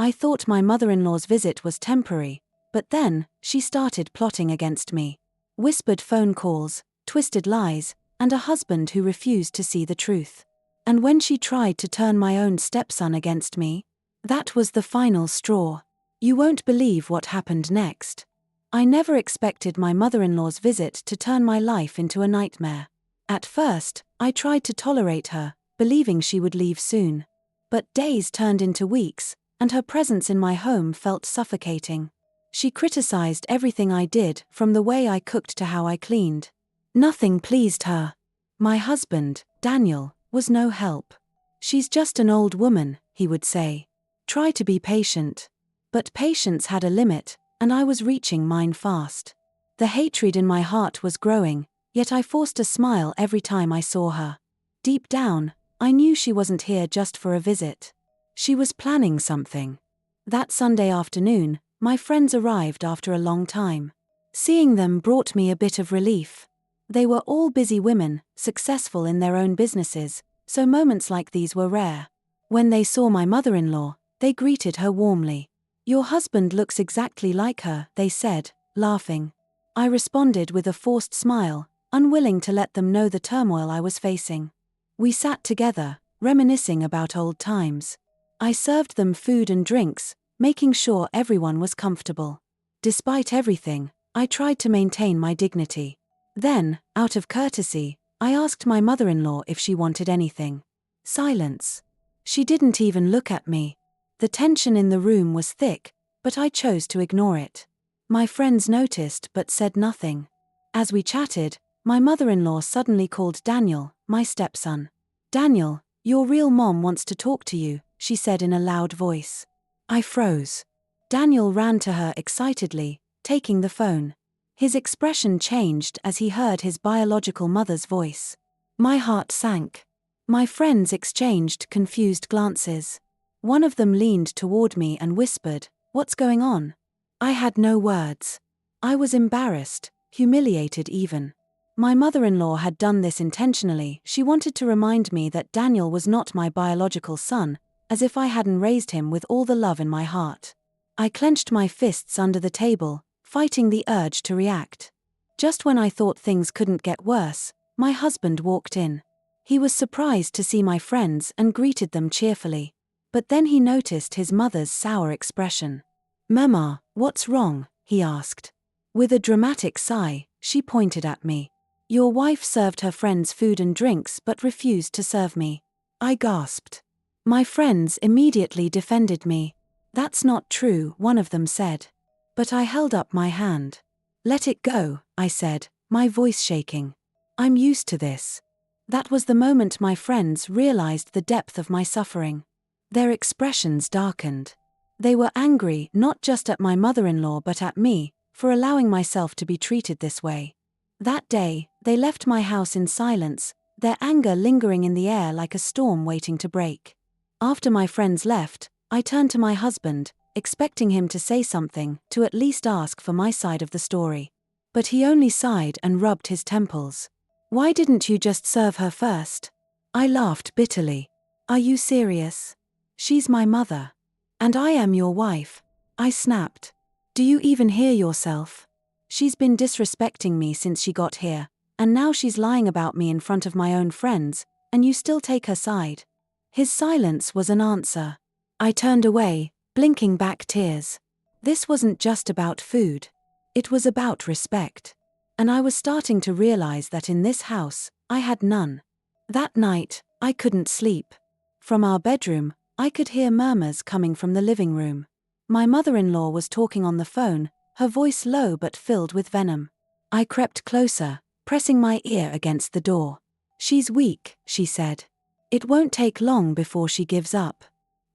I thought my mother-in-law's visit was temporary, but then, she started plotting against me. Whispered phone calls, twisted lies, and a husband who refused to see the truth. And when she tried to turn my own stepson against me, that was the final straw. You won't believe what happened next. I never expected my mother-in-law's visit to turn my life into a nightmare. At first, I tried to tolerate her, believing she would leave soon. But days turned into weeks, and her presence in my home felt suffocating. She criticized everything I did, from the way I cooked to how I cleaned. Nothing pleased her. My husband, Daniel, was no help. "She's just an old woman," he would say. "Try to be patient." But patience had a limit, and I was reaching mine fast. The hatred in my heart was growing, yet I forced a smile every time I saw her. Deep down, I knew she wasn't here just for a visit. She was planning something. That Sunday afternoon, my friends arrived after a long time. Seeing them brought me a bit of relief. They were all busy women, successful in their own businesses, so moments like these were rare. When they saw my mother-in-law, they greeted her warmly. "Your husband looks exactly like her," they said, laughing. I responded with a forced smile, unwilling to let them know the turmoil I was facing. We sat together, reminiscing about old times. I served them food and drinks, making sure everyone was comfortable. Despite everything, I tried to maintain my dignity. Then, out of courtesy, I asked my mother-in-law if she wanted anything. Silence. She didn't even look at me. The tension in the room was thick, but I chose to ignore it. My friends noticed but said nothing. As we chatted, my mother-in-law suddenly called Daniel, my stepson. "Daniel, your real mom wants to talk to you," she said in a loud voice. I froze. Daniel ran to her excitedly, taking the phone. His expression changed as he heard his biological mother's voice. My heart sank. My friends exchanged confused glances. One of them leaned toward me and whispered, "What's going on?" I had no words. I was embarrassed, humiliated even. My mother-in-law had done this intentionally. She wanted to remind me that Daniel was not my biological son, as if I hadn't raised him with all the love in my heart. I clenched my fists under the table, fighting the urge to react. Just when I thought things couldn't get worse, my husband walked in. He was surprised to see my friends and greeted them cheerfully. But then he noticed his mother's sour expression. "Mama, what's wrong?" he asked. With a dramatic sigh, she pointed at me. "Your wife served her friends food and drinks but refused to serve me." I gasped. My friends immediately defended me. "That's not true," one of them said. But I held up my hand. "Let it go," I said, my voice shaking. "I'm used to this." That was the moment my friends realized the depth of my suffering. Their expressions darkened. They were angry not just at my mother-in-law but at me, for allowing myself to be treated this way. That day, they left my house in silence, their anger lingering in the air like a storm waiting to break. After my friends left, I turned to my husband, expecting him to say something, to at least ask for my side of the story. But he only sighed and rubbed his temples. "Why didn't you just serve her first?" I laughed bitterly. "Are you serious? She's my mother. And I am your wife," I snapped. "Do you even hear yourself? She's been disrespecting me since she got here, and now she's lying about me in front of my own friends, and you still take her side." His silence was an answer. I turned away, blinking back tears. This wasn't just about food. It was about respect. And I was starting to realize that in this house, I had none. That night, I couldn't sleep. From our bedroom, I could hear murmurs coming from the living room. My mother-in-law was talking on the phone, her voice low but filled with venom. I crept closer, pressing my ear against the door. "She's weak," she said. "It won't take long before she gives up."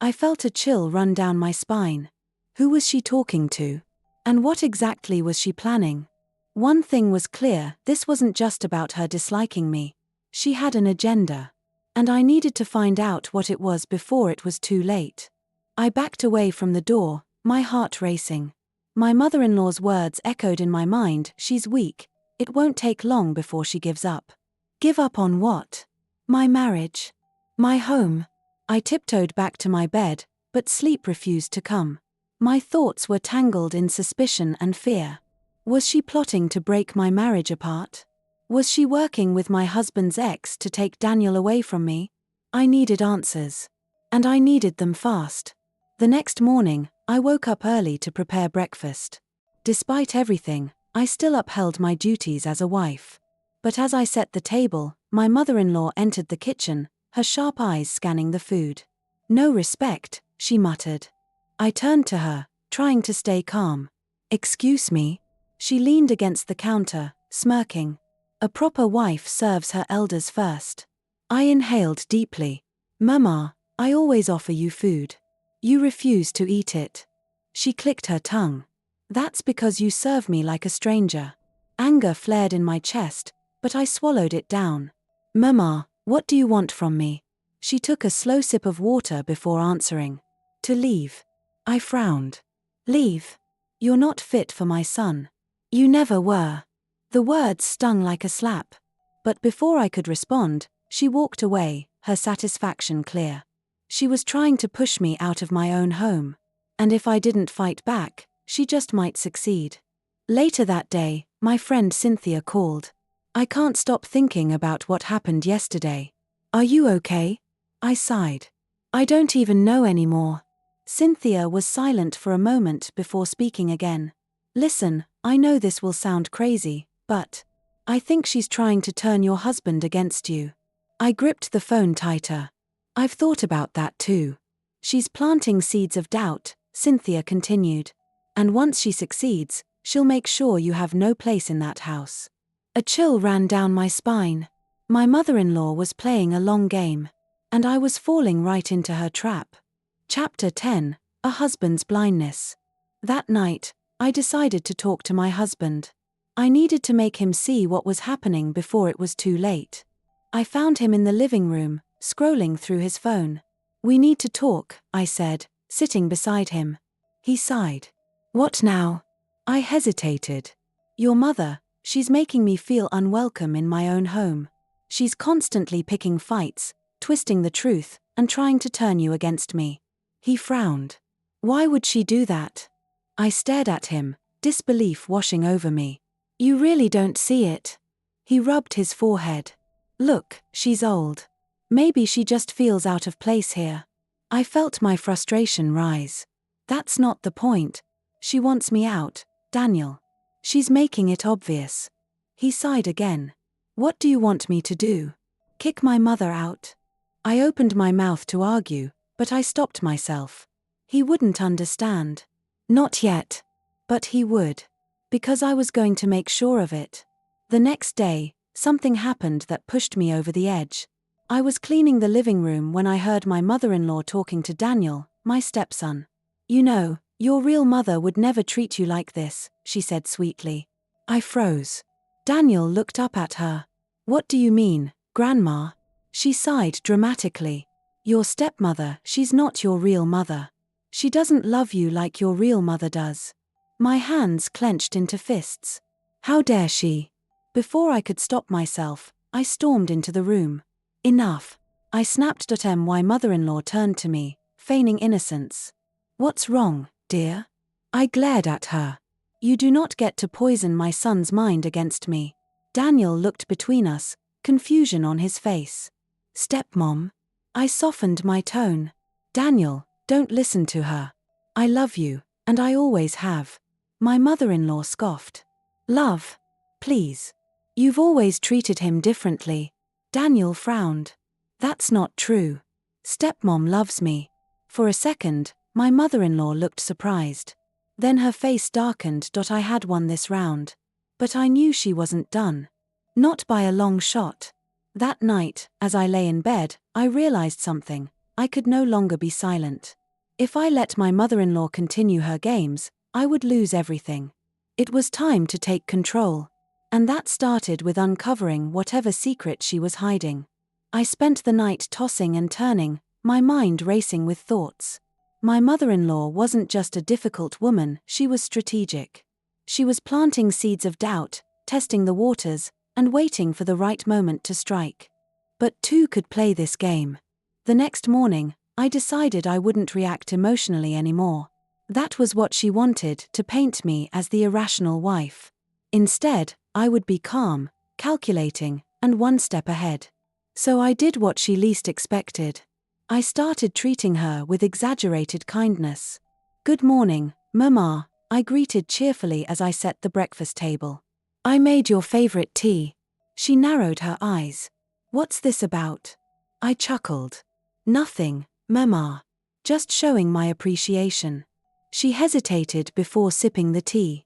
I felt a chill run down my spine. Who was she talking to? And what exactly was she planning? One thing was clear, this wasn't just about her disliking me. She had an agenda. And I needed to find out what it was before it was too late. I backed away from the door, my heart racing. My mother-in-law's words echoed in my mind, "She's weak. It won't take long before she gives up." Give up on what? My marriage? My home? I tiptoed back to my bed, but sleep refused to come. My thoughts were tangled in suspicion and fear. Was she plotting to break my marriage apart? Was she working with my husband's ex to take Daniel away from me? I needed answers. And I needed them fast. The next morning, I woke up early to prepare breakfast. Despite everything, I still upheld my duties as a wife. But as I set the table, my mother-in-law entered the kitchen, her sharp eyes scanning the food. "No respect," she muttered. I turned to her, trying to stay calm. "Excuse me?" She leaned against the counter, smirking. A proper wife serves her elders first. I inhaled deeply. "Mama, I always offer you food. You refuse to eat it." She clicked her tongue. "That's because you serve me like a stranger." Anger flared in my chest, but I swallowed it down. "Mama, what do you want from me?" She took a slow sip of water before answering. "To leave." I frowned. "Leave? You're not fit for my son. You never were." The words stung like a slap. But before I could respond, she walked away, her satisfaction clear. She was trying to push me out of my own home. And if I didn't fight back, she just might succeed. Later that day, my friend Cynthia called. "I can't stop thinking about what happened yesterday. Are you okay?" I sighed. "I don't even know anymore." Cynthia was silent for a moment before speaking again. "Listen, I know this will sound crazy, but I think she's trying to turn your husband against you." I gripped the phone tighter. "I've thought about that too." "She's planting seeds of doubt," Cynthia continued. "And once she succeeds, she'll make sure you have no place in that house." A chill ran down my spine. My mother-in-law was playing a long game. And I was falling right into her trap. Chapter 10: A Husband's Blindness. That night, I decided to talk to my husband. I needed to make him see what was happening before it was too late. I found him in the living room, scrolling through his phone. "We need to talk," I said, sitting beside him. He sighed. "What now?" I hesitated. "Your mother, she's making me feel unwelcome in my own home. She's constantly picking fights, twisting the truth, and trying to turn you against me." He frowned. "Why would she do that?" I stared at him, disbelief washing over me. "You really don't see it." He rubbed his forehead. "Look, she's old. Maybe she just feels out of place here." I felt my frustration rise. "That's not the point. She wants me out, Daniel. She's making it obvious." He sighed again. "What do you want me to do? Kick my mother out?" I opened my mouth to argue, but I stopped myself. He wouldn't understand. Not yet. But he would. Because I was going to make sure of it. The next day, something happened that pushed me over the edge. I was cleaning the living room when I heard my mother-in-law talking to Daniel, my stepson. "You know, your real mother would never treat you like this," she said sweetly. I froze. Daniel looked up at her. "What do you mean, Grandma?" She sighed dramatically. "Your stepmother, she's not your real mother. She doesn't love you like your real mother does." My hands clenched into fists. How dare she? Before I could stop myself, I stormed into the room. "Enough." I snapped. My mother-in-law turned to me, feigning innocence. "What's wrong, dear?" I glared at her. "You do not get to poison my son's mind against me." Daniel looked between us, confusion on his face. "Stepmom?" I softened my tone. "Daniel, don't listen to her. I love you, and I always have." My mother-in-law scoffed. "Love? Please. You've always treated him differently." Daniel frowned. "That's not true. Stepmom loves me." For a second, my mother-in-law looked surprised. Then her face darkened. I had won this round. But I knew she wasn't done. Not by a long shot. That night, as I lay in bed, I realized something. I could no longer be silent. If I let my mother-in-law continue her games, I would lose everything. It was time to take control. And that started with uncovering whatever secret she was hiding. I spent the night tossing and turning, my mind racing with thoughts. My mother-in-law wasn't just a difficult woman, she was strategic. She was planting seeds of doubt, testing the waters, and waiting for the right moment to strike. But two could play this game. The next morning, I decided I wouldn't react emotionally anymore. That was what she wanted, to paint me as the irrational wife. Instead, I would be calm, calculating, and one step ahead. So I did what she least expected. I started treating her with exaggerated kindness. "Good morning, Mama," I greeted cheerfully as I set the breakfast table. "I made your favorite tea." She narrowed her eyes. "What's this about?" I chuckled. "Nothing, Mama. Just showing my appreciation." She hesitated before sipping the tea.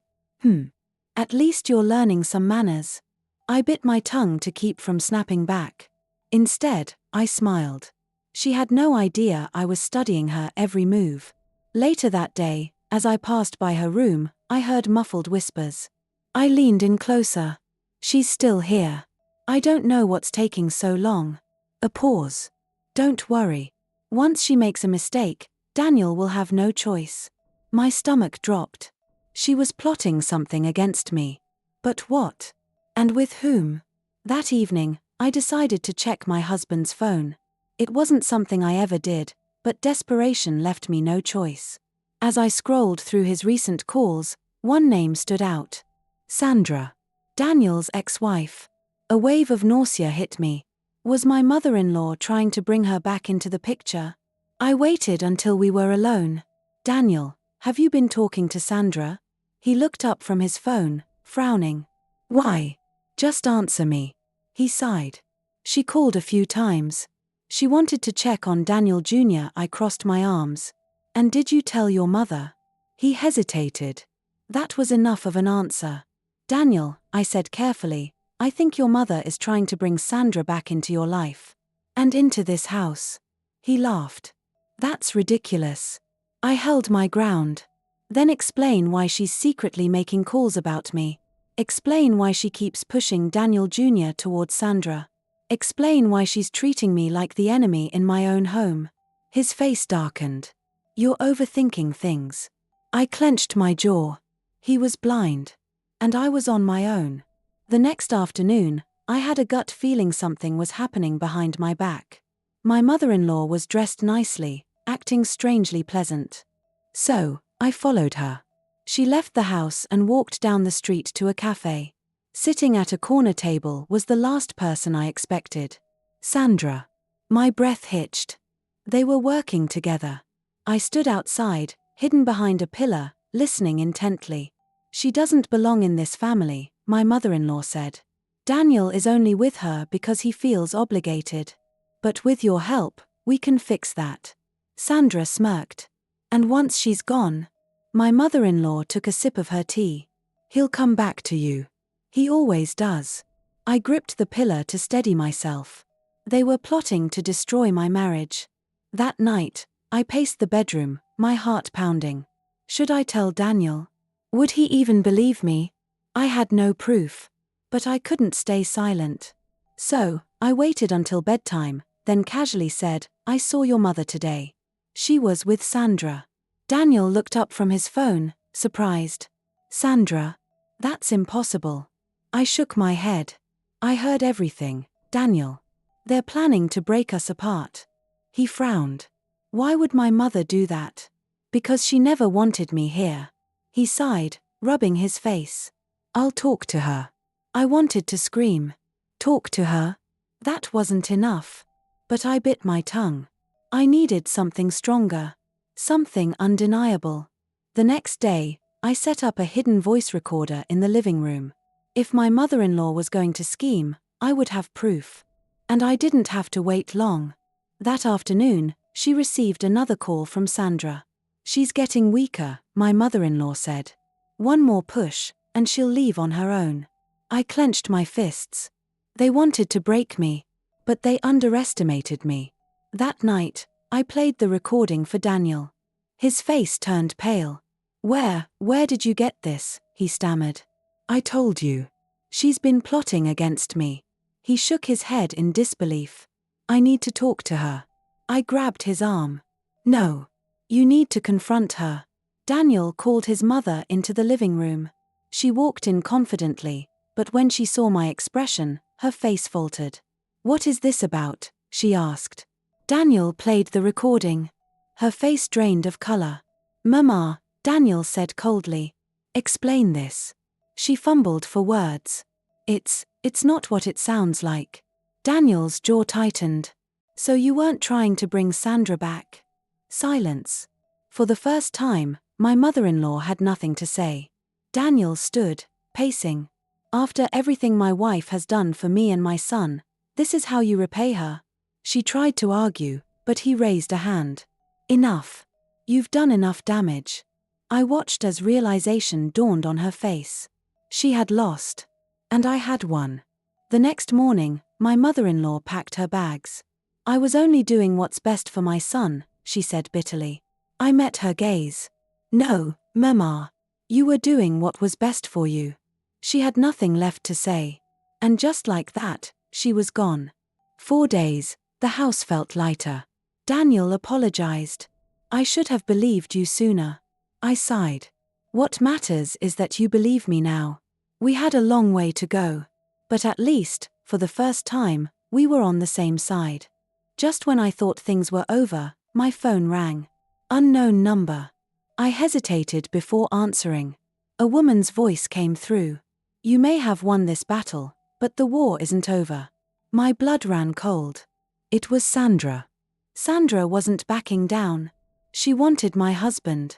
At least you're learning some manners." I bit my tongue to keep from snapping back. Instead, I smiled. She had no idea I was studying her every move. Later that day, as I passed by her room, I heard muffled whispers. I leaned in closer. "She's still here. I don't know what's taking so long." A pause. "Don't worry. Once she makes a mistake, Daniel will have no choice." My stomach dropped. She was plotting something against me. But what? And with whom? That evening, I decided to check my husband's phone. It wasn't something I ever did, but desperation left me no choice. As I scrolled through his recent calls, one name stood out. Sandra. Daniel's ex-wife. A wave of nausea hit me. Was my mother-in-law trying to bring her back into the picture? I waited until we were alone. "Daniel, have you been talking to Sandra?" He looked up from his phone, frowning. "Why? Just answer me." He sighed. "She called a few times. She wanted to check on Daniel Jr." I crossed my arms. "And did you tell your mother?" He hesitated. That was enough of an answer. "Daniel," I said carefully, "I think your mother is trying to bring Sandra back into your life. And into this house." He laughed. "That's ridiculous." I held my ground. "Then explain why she's secretly making calls about me. Explain why she keeps pushing Daniel Jr. towards Sandra. Explain why she's treating me like the enemy in my own home." His face darkened. "You're overthinking things." I clenched my jaw. He was blind. And I was on my own. The next afternoon, I had a gut feeling something was happening behind my back. My mother-in-law was dressed nicely, acting strangely pleasant. So, I followed her. She left the house and walked down the street to a cafe. Sitting at a corner table was the last person I expected. Sandra. My breath hitched. They were working together. I stood outside, hidden behind a pillar, listening intently. "She doesn't belong in this family," my mother-in-law said. "Daniel is only with her because he feels obligated. But with your help, we can fix that." Sandra smirked. "And once she's gone?" My mother-in-law took a sip of her tea. "He'll come back to you. He always does." I gripped the pillar to steady myself. They were plotting to destroy my marriage. That night, I paced the bedroom, my heart pounding. Should I tell Daniel? Would he even believe me? I had no proof. But I couldn't stay silent. So, I waited until bedtime, then casually said, "I saw your mother today. She was with Sandra." Daniel looked up from his phone, surprised. "Sandra? That's impossible." I shook my head. "I heard everything, Daniel. They're planning to break us apart." He frowned. "Why would my mother do that?" "Because she never wanted me here." He sighed, rubbing his face. "I'll talk to her." I wanted to scream. Talk to her? That wasn't enough. But I bit my tongue. I needed something stronger. Something undeniable. The next day, I set up a hidden voice recorder in the living room. If my mother-in-law was going to scheme, I would have proof. And I didn't have to wait long. That afternoon, she received another call from Sandra. "She's getting weaker," my mother-in-law said. "One more push, and she'll leave on her own." I clenched my fists. They wanted to break me, but they underestimated me. That night, I played the recording for Daniel. His face turned pale. Where did you get this?" he stammered. "I told you. She's been plotting against me." He shook his head in disbelief. "I need to talk to her." I grabbed his arm. "No. You need to confront her." Daniel called his mother into the living room. She walked in confidently, but when she saw my expression, her face faltered. "What is this about?" she asked. Daniel played the recording. Her face drained of color. "Mama," Daniel said coldly. "Explain this." She fumbled for words. It's not what it sounds like." Daniel's jaw tightened. "So you weren't trying to bring Sandra back?" Silence. For the first time, my mother-in-law had nothing to say. Daniel stood, pacing. "After everything my wife has done for me and my son, this is how you repay her?" She tried to argue, but he raised a hand. "Enough. You've done enough damage." I watched as realization dawned on her face. She had lost. And I had won. The next morning, my mother-in-law packed her bags. "I was only doing what's best for my son," she said bitterly. I met her gaze. "No, Mama. You were doing what was best for you." She had nothing left to say. And just like that, she was gone. 4 days, the house felt lighter. Daniel apologized. "I should have believed you sooner." I sighed. "What matters is that you believe me now." We had a long way to go. But at least, for the first time, we were on the same side. Just when I thought things were over, my phone rang. Unknown number. I hesitated before answering. A woman's voice came through. "You may have won this battle, but the war isn't over." My blood ran cold. It was Sandra. Sandra wasn't backing down. She wanted my husband.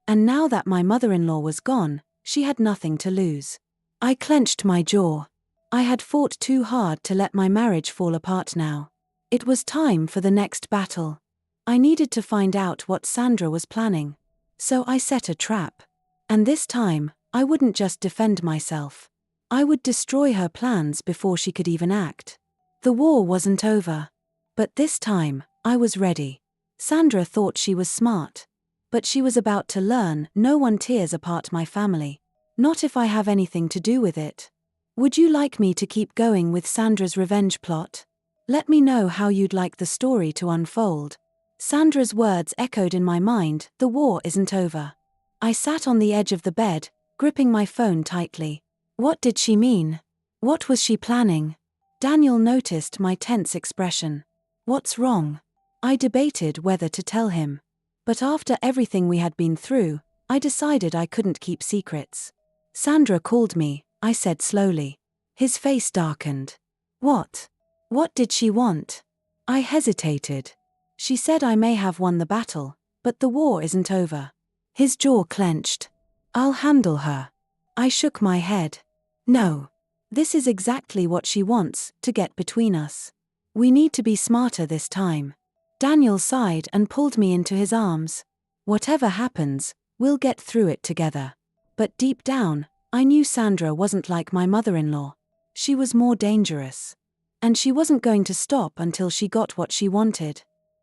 And now that my mother-in-law was gone, she had nothing to lose. I clenched my jaw. I had fought too hard to let my marriage fall apart now. It was time for the next battle. I needed to find out what Sandra was planning. So I set a trap. And this time, I wouldn't just defend myself. I would destroy her plans before she could even act. The war wasn't over. But this time, I was ready. Sandra thought she was smart. But she was about to learn no one tears apart my family. Not if I have anything to do with it. Would you like me to keep going with Sandra's revenge plot? Let me know how you'd like the story to unfold. Sandra's words echoed in my mind, "The war isn't over." I sat on the edge of the bed, gripping my phone tightly. What did she mean? What was she planning? Daniel noticed my tense expression. "What's wrong?" I debated whether to tell him. But after everything we had been through, I decided I couldn't keep secrets. "Sandra called me," I said slowly. His face darkened. "What? What did she want?" I hesitated. "She said I may have won the battle, but the war isn't over." His jaw clenched. "I'll handle her." I shook my head. "No. This is exactly what she wants, to get between us. We need to be smarter this time." Daniel sighed and pulled me into his arms. "Whatever happens, we'll get through it together." But deep down, I knew Sandra wasn't like my mother-in-law. She was more dangerous. And she wasn't going to stop until she got what she wanted.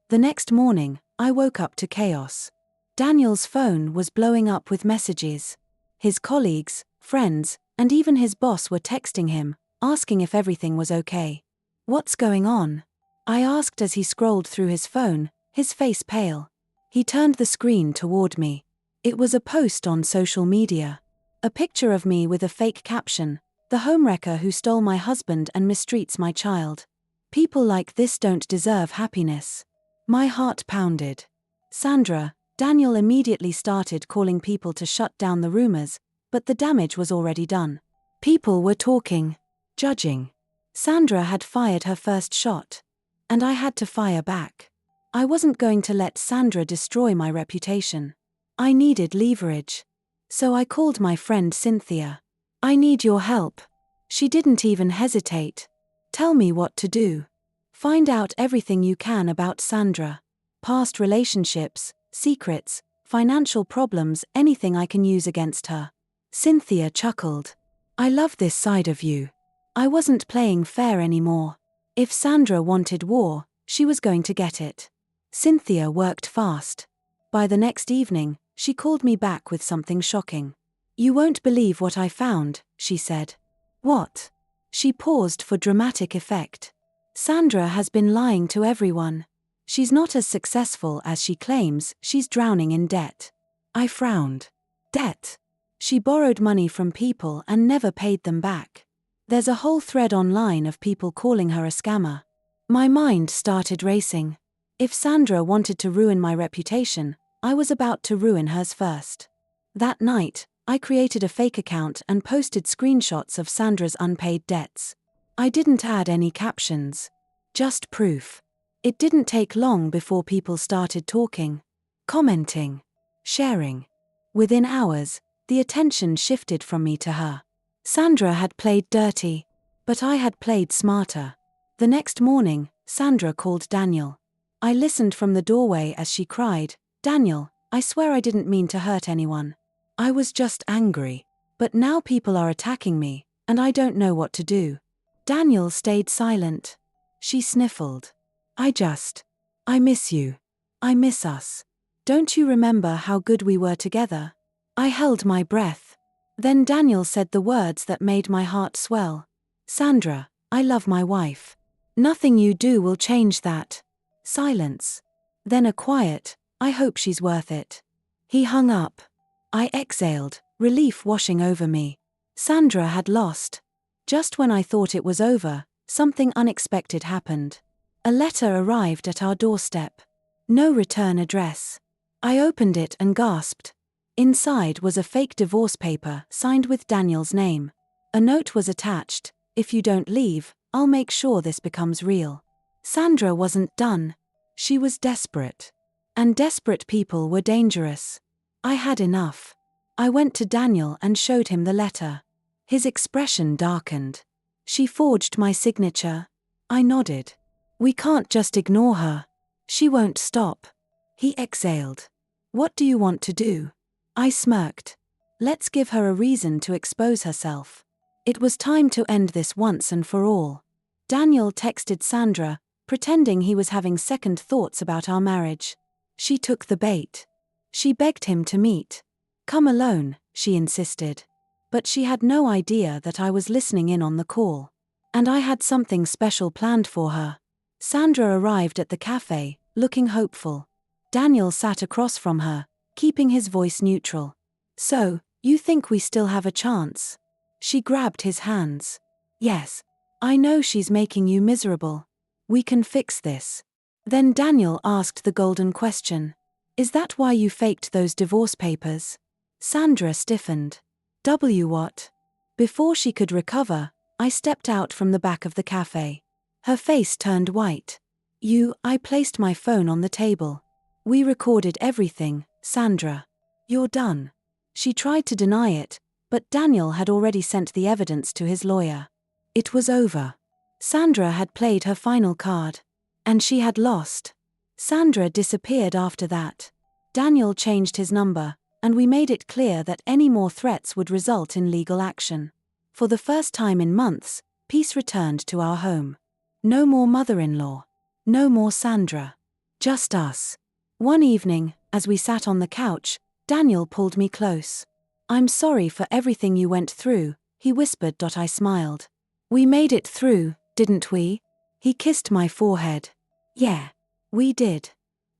The next morning, I woke up to chaos. Daniel's phone was blowing up with messages. His colleagues, friends, and even his boss were texting him, asking if everything was okay. "What's going on?" I asked as he scrolled through his phone, his face pale. He turned the screen toward me. It was a post on social media. A picture of me with a fake caption, "The homewrecker who stole my husband and mistreats my child. People like this don't deserve happiness." My heart pounded. "Sandra," Daniel immediately started calling people to shut down the rumors, but the damage was already done. People were talking, judging. Sandra had fired her first shot. And I had to fire back. I wasn't going to let Sandra destroy my reputation. I needed leverage. So I called my friend Cynthia. "I need your help." She didn't even hesitate. "Tell me what to do." "Find out everything you can about Sandra. Past relationships, secrets, financial problems, anything I can use against her." Cynthia chuckled. "I love this side of you." I wasn't playing fair anymore. If Sandra wanted war, she was going to get it. Cynthia worked fast. By the next evening, she called me back with something shocking. "You won't believe what I found," she said. "What?" She paused for dramatic effect. "Sandra has been lying to everyone. She's not as successful as she claims, she's drowning in debt." I frowned. "Debt?" "She borrowed money from people and never paid them back. There's a whole thread online of people calling her a scammer." My mind started racing. If Sandra wanted to ruin my reputation, I was about to ruin hers first. That night, I created a fake account and posted screenshots of Sandra's unpaid debts. I didn't add any captions. Just proof. It didn't take long before people started talking, commenting, sharing. Within hours, the attention shifted from me to her. Sandra had played dirty, but I had played smarter. The next morning, Sandra called Daniel. I listened from the doorway as she cried, "Daniel, I swear I didn't mean to hurt anyone. I was just angry. But now people are attacking me, and I don't know what to do." Daniel stayed silent. She sniffled. I miss you. I miss us. Don't you remember how good we were together?" I held my breath. Then Daniel said the words that made my heart swell. "Sandra, I love my wife. Nothing you do will change that." Silence. Then a quiet, "I hope she's worth it." He hung up. I exhaled, relief washing over me. Sandra had lost. Just when I thought it was over, something unexpected happened. A letter arrived at our doorstep. No return address. I opened it and gasped. Inside was a fake divorce paper signed with Daniel's name. A note was attached: "If you don't leave, I'll make sure this becomes real." Sandra wasn't done. She was desperate. And desperate people were dangerous. I had enough. I went to Daniel and showed him the letter. His expression darkened. "She forged my signature." I nodded. "We can't just ignore her. She won't stop." He exhaled. "What do you want to do?" I smirked. "Let's give her a reason to expose herself." It was time to end this once and for all. Daniel texted Sandra, pretending he was having second thoughts about our marriage. She took the bait. She begged him to meet. "Come alone," she insisted. But she had no idea that I was listening in on the call. And I had something special planned for her. Sandra arrived at the cafe, looking hopeful. Daniel sat across from her, keeping his voice neutral. "So, you think we still have a chance?" She grabbed his hands. "Yes. I know she's making you miserable. We can fix this." Then Daniel asked the golden question. "Is that why you faked those divorce papers?" Sandra stiffened. What?" Before she could recover, I stepped out from the back of the cafe. Her face turned white. I placed my phone on the table. "We recorded everything, Sandra. You're done." She tried to deny it, but Daniel had already sent the evidence to his lawyer. It was over. Sandra had played her final card. And she had lost. Sandra disappeared after that. Daniel changed his number, and we made it clear that any more threats would result in legal action. For the first time in months, peace returned to our home. No more mother-in-law. No more Sandra. Just us. One evening, as we sat on the couch, Daniel pulled me close. "I'm sorry for everything you went through," he whispered. I smiled. "We made it through, didn't we?" He kissed my forehead. "Yeah, we did."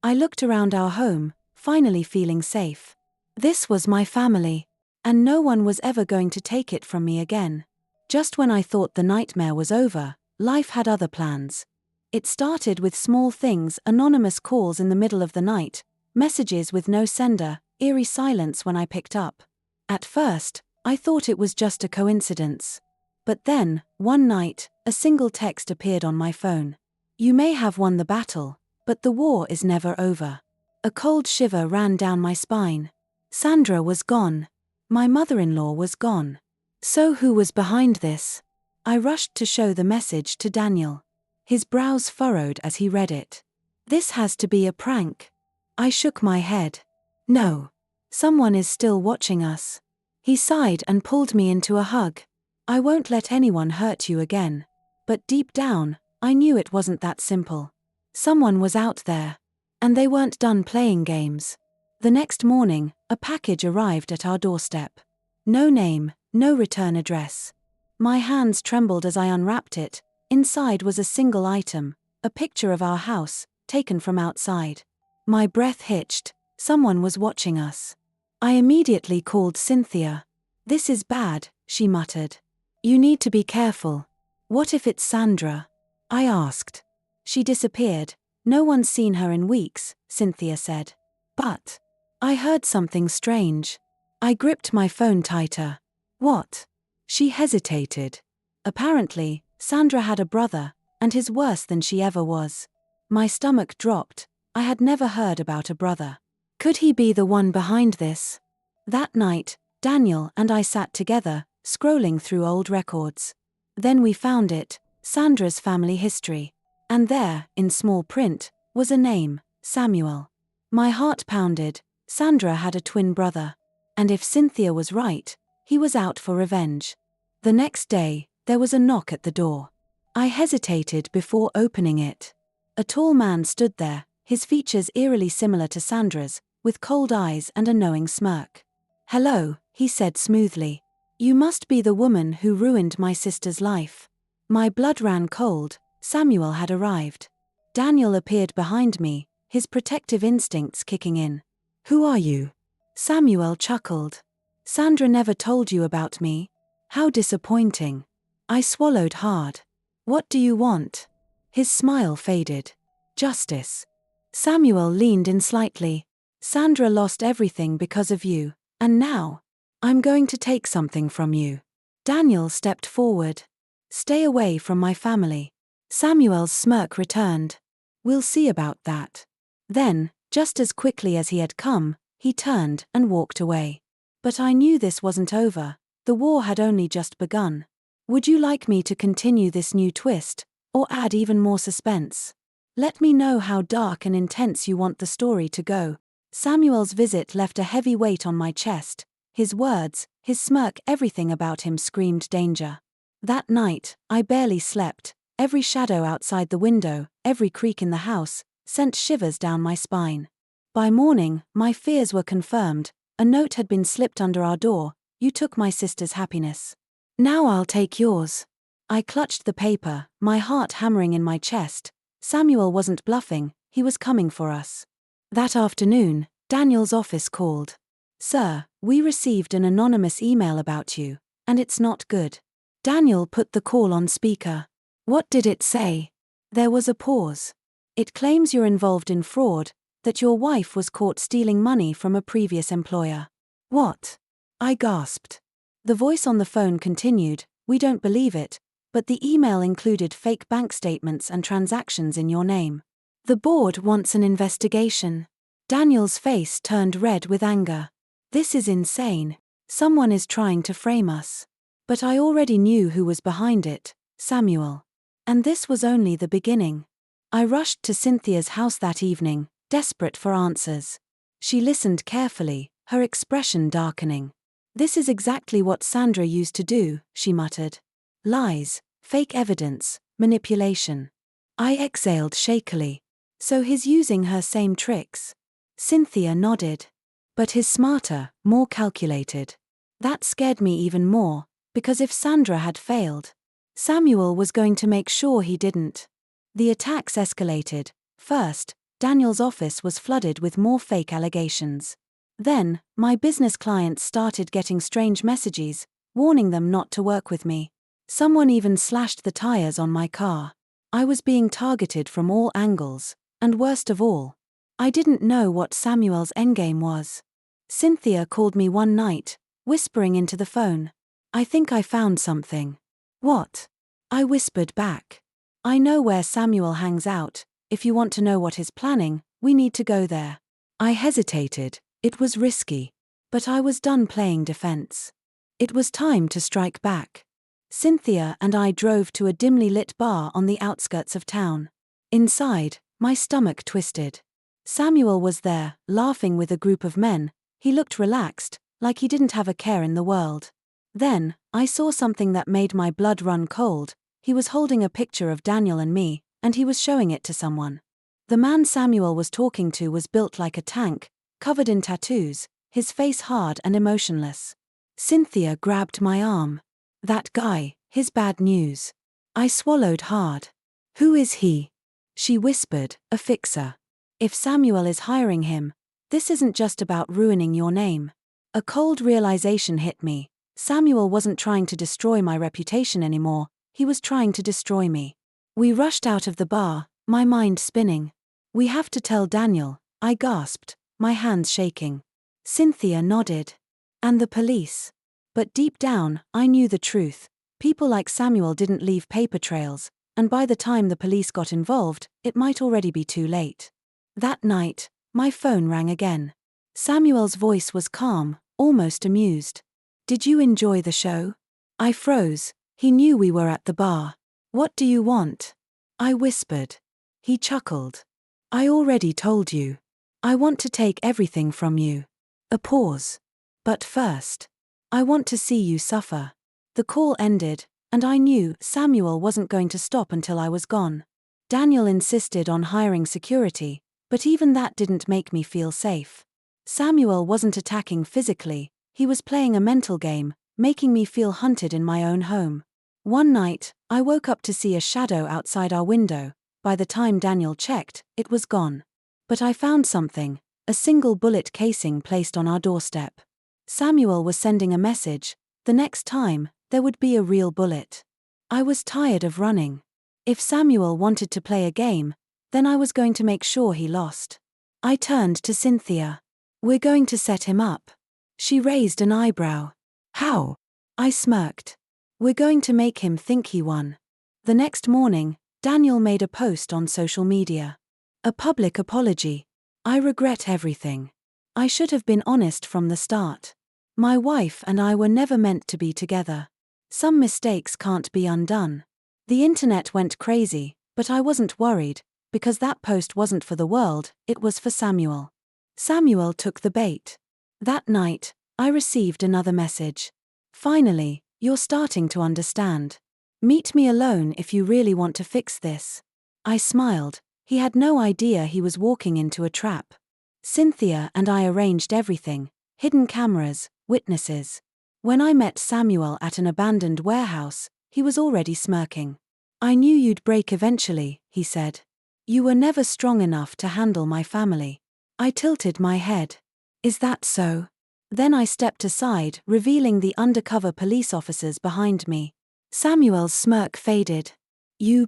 I looked around our home, finally feeling safe. This was my family, and no one was ever going to take it from me again. Just when I thought the nightmare was over, life had other plans. It started with small things: anonymous calls in the middle of the night, messages with no sender, eerie silence when I picked up. At first, I thought it was just a coincidence. But then, one night, a single text appeared on my phone. "You may have won the battle, but the war is never over." A cold shiver ran down my spine. Sandra was gone. My mother-in-law was gone. So who was behind this? I rushed to show the message to Daniel. His brows furrowed as he read it. "This has to be a prank." I shook my head. "No. Someone is still watching us." He sighed and pulled me into a hug. "I won't let anyone hurt you again." But deep down, I knew it wasn't that simple. Someone was out there. And they weren't done playing games. The next morning, a package arrived at our doorstep. No name, no return address. My hands trembled as I unwrapped it. Inside was a single item, a picture of our house, taken from outside. My breath hitched. Someone was watching us. I immediately called Cynthia. "This is bad," she muttered. "You need to be careful." "What if it's Sandra?" I asked. She disappeared. No one's seen her in weeks, Cynthia said. But I heard something strange. I gripped my phone tighter. What? She hesitated. Apparently, Sandra had a brother, and he's worse than she ever was. My stomach dropped. I had never heard about a brother. Could he be the one behind this? That night, Daniel and I sat together, scrolling through old records. Then we found it, Sandra's family history. And there, in small print, was a name, Samuel. My heart pounded. Sandra had a twin brother. And if Cynthia was right, he was out for revenge. The next day, there was a knock at the door. I hesitated before opening it. A tall man stood there, his features eerily similar to Sandra's, with cold eyes and a knowing smirk. "Hello," he said smoothly. "You must be the woman who ruined my sister's life." My blood ran cold. Samuel had arrived. Daniel appeared behind me, his protective instincts kicking in. "Who are you?" Samuel chuckled. "Sandra never told you about me? How disappointing." I swallowed hard. "What do you want?" His smile faded. "Justice." Samuel leaned in slightly. "Sandra lost everything because of you, and now I'm going to take something from you." Daniel stepped forward. "Stay away from my family." Samuel's smirk returned. "We'll see about that." Then, just as quickly as he had come, he turned and walked away. But I knew this wasn't over. The war had only just begun. Would you like me to continue this new twist, or add even more suspense? Let me know how dark and intense you want the story to go. Samuel's visit left a heavy weight on my chest. His words, his smirk, everything about him screamed danger. That night, I barely slept. Every shadow outside the window, every creak in the house, sent shivers down my spine. By morning, my fears were confirmed. A note had been slipped under our door. "You took my sister's happiness. Now I'll take yours." I clutched the paper, my heart hammering in my chest. Samuel wasn't bluffing, he was coming for us. That afternoon, Daniel's office called. "Sir, we received an anonymous email about you, and it's not good." Daniel put the call on speaker. "What did it say?" There was a pause. "It claims you're involved in fraud, that your wife was caught stealing money from a previous employer." "What?" I gasped. The voice on the phone continued, "We don't believe it, but the email included fake bank statements and transactions in your name. The board wants an investigation." Daniel's face turned red with anger. "This is insane. Someone is trying to frame us." But I already knew who was behind it, Samuel. And this was only the beginning. I rushed to Cynthia's house that evening, desperate for answers. She listened carefully, her expression darkening. "This is exactly what Sandra used to do," she muttered. "Lies, fake evidence, manipulation." I exhaled shakily. "So he's using her same tricks?" Cynthia nodded. "But he's smarter, more calculated." That scared me even more, because if Sandra had failed, Samuel was going to make sure he didn't. The attacks escalated. First, Daniel's office was flooded with more fake allegations. Then, my business clients started getting strange messages, warning them not to work with me. Someone even slashed the tires on my car. I was being targeted from all angles, and worst of all, I didn't know what Samuel's endgame was. Cynthia called me one night, whispering into the phone. "I think I found something." "What?" I whispered back. "I know where Samuel hangs out. If you want to know what he's planning, we need to go there." I hesitated. It was risky. But I was done playing defense. It was time to strike back. Cynthia and I drove to a dimly lit bar on the outskirts of town. Inside, my stomach twisted. Samuel was there, laughing with a group of men. He looked relaxed, like he didn't have a care in the world. Then, I saw something that made my blood run cold. He was holding a picture of Daniel and me, and he was showing it to someone. The man Samuel was talking to was built like a tank, covered in tattoos, his face hard and emotionless. Cynthia grabbed my arm. "That guy, his bad news." I swallowed hard. "Who is he?" She whispered, "A fixer. If Samuel is hiring him, this isn't just about ruining your name." A cold realization hit me. Samuel wasn't trying to destroy my reputation anymore, he was trying to destroy me. We rushed out of the bar, my mind spinning. We have to tell Daniel, I gasped, my hands shaking. Cynthia nodded. And the police? But deep down, I knew the truth. People like Samuel didn't leave paper trails, and by the time the police got involved, it might already be too late. That night, my phone rang again. Samuel's voice was calm, almost amused. Did you enjoy the show? I froze. He knew we were at the bar. What do you want? I whispered. He chuckled. I already told you. I want to take everything from you. A pause. But first, I want to see you suffer. The call ended, and I knew Samuel wasn't going to stop until I was gone. Daniel insisted on hiring security, but even that didn't make me feel safe. Samuel wasn't attacking physically, he was playing a mental game, making me feel hunted in my own home. One night, I woke up to see a shadow outside our window. By the time Daniel checked, it was gone. But I found something, a single bullet casing placed on our doorstep. Samuel was sending a message. The next time, there would be a real bullet. I was tired of running. If Samuel wanted to play a game, then I was going to make sure he lost. I turned to Cynthia. We're going to set him up. She raised an eyebrow. How? I smirked. We're going to make him think he won. The next morning, Daniel made a post on social media. A public apology. I regret everything. I should have been honest from the start. My wife and I were never meant to be together. Some mistakes can't be undone. The internet went crazy, but I wasn't worried, because that post wasn't for the world, it was for Samuel. Samuel took the bait. That night, I received another message. Finally, you're starting to understand. Meet me alone if you really want to fix this. I smiled. He had no idea he was walking into a trap. Cynthia and I arranged everything, hidden cameras, witnesses. When I met Samuel at an abandoned warehouse, he was already smirking. I knew you'd break eventually, he said. You were never strong enough to handle my family. I tilted my head. Is that so? Then I stepped aside, revealing the undercover police officers behind me. Samuel's smirk faded.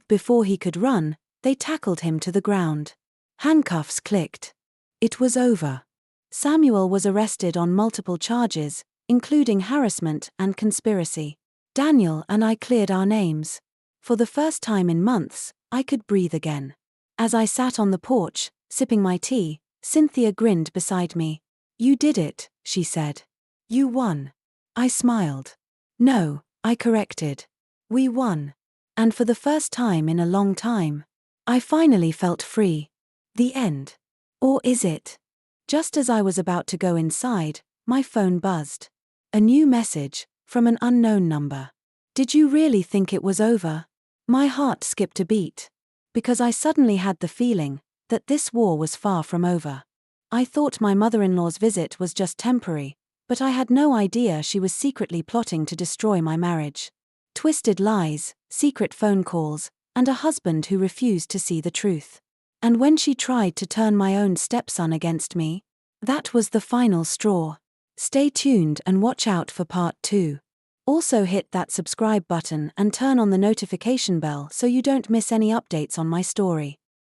Before he could run, they tackled him to the ground. Handcuffs clicked. It was over. Samuel was arrested on multiple charges, including harassment and conspiracy. Daniel and I cleared our names. For the first time in months, I could breathe again. As I sat on the porch, sipping my tea, Cynthia grinned beside me. You did it, she said. You won. I smiled. No, I corrected. We won. And for the first time in a long time, I finally felt free. The end. Or is it? Just as I was about to go inside, my phone buzzed. A new message, from an unknown number. Did you really think it was over? My heart skipped a beat. Because I suddenly had the feeling that this war was far from over. I thought my mother-in-law's visit was just temporary, but I had no idea she was secretly plotting to destroy my marriage. Twisted lies, secret phone calls, and a husband who refused to see the truth. And when she tried to turn my own stepson against me, that was the final straw. Stay tuned and watch out for part 2. Also hit that subscribe button and turn on the notification bell so you don't miss any updates on my story.